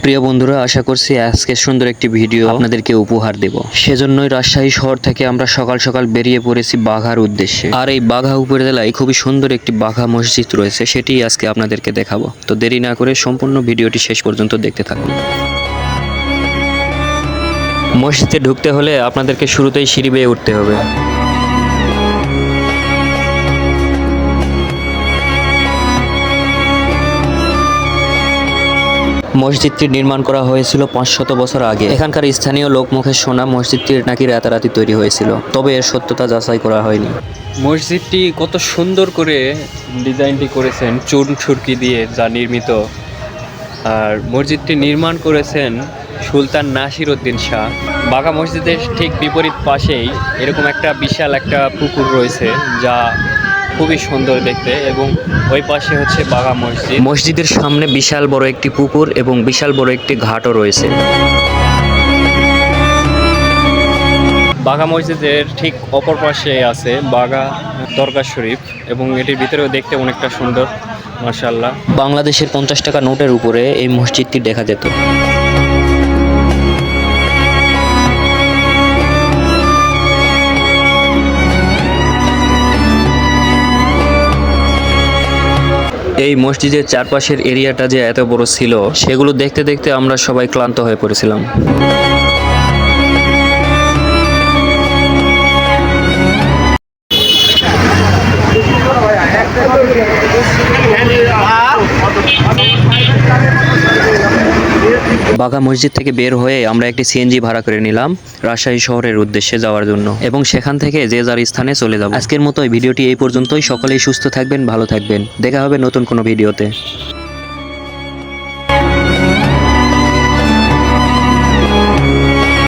প্রিয় বন্ধুরা, আশা করছি আজকে সুন্দর একটি ভিডিও আপনাদেরকে উপহার দেব। সেজন্যই রাজশাহী শহর থেকে আমরা সকাল সকাল বেরিয়ে পড়েছি বাঘার উদ্দেশ্যে। আর এই বাঘা উপজেলায় খুবই সুন্দর একটি বাঘা মসজিদ রয়েছে, সেটি আজকে আপনাদেরকে দেখাবো। তো দেরি না করে সম্পূর্ণ ভিডিওটি শেষ পর্যন্ত দেখতে থাকুন। মসজিদে ঢুকতে হলে আপনাদেরকে শুরুতেই সিঁড়ি বেয়ে উঠতে হবে। মসজিদটি নির্মাণ করা হয়েছিল 500 বছর আগে। এখানকার স্থানীয় লোকমুখে শোনা মসজিদটির নাকি রাতারাতি তৈরি হয়েছিল, তবে এর সত্যতা যাচাই করা হয়নি। মসজিদটি কত সুন্দর করে ডিজাইনটি করেছেন চুন সুরকি দিয়ে যা নির্মিত। আর মসজিদটি নির্মাণ করেছেন সুলতান নাসির উদ্দিন শাহ। বাঘা মসজিদের ঠিক বিপরীত পাশেই এরকম একটা বিশাল একটা পুকুর রয়েছে, যা খুবই সুন্দর দেখতে, এবং ওই পাশে হচ্ছে বাঘা মসজিদ। মসজিদের সামনে বিশাল বড় একটি পুকুর এবং বিশাল বড় একটি ঘাটও রয়েছে। বাঘা মসজিদের ঠিক অপর পাশে আছে বাঘা দরগা শরীফ, এবং এটির ভিতরেও দেখতে অনেকটা সুন্দর, মাশাআল্লাহ। বাংলাদেশের 50 টাকা নোটের উপরে এই মসজিদটি দেখা যেত। এই মসজিদের চারপাশের এরিয়াটা যে এত বড় ছিল, সেগুলো দেখতে দেখতে আমরা সবাই ক্লান্ত হয়ে পড়েছিলাম। বাঘা মসজিদ থেকে বের হয়ে আমরা একটি সিএনজি ভাড়া করে নিলাম রাজশাহী শহরের উদ্দেশ্যে যাওয়ার জন্য, এবং সেখান থেকে যে যার স্থানে চলে যাব। আজকের মতো এই ভিডিওটি এই পর্যন্তই। সকলেই সুস্থ থাকবেন, ভালো থাকবেন। দেখা হবে নতুন কোনো ভিডিওতে।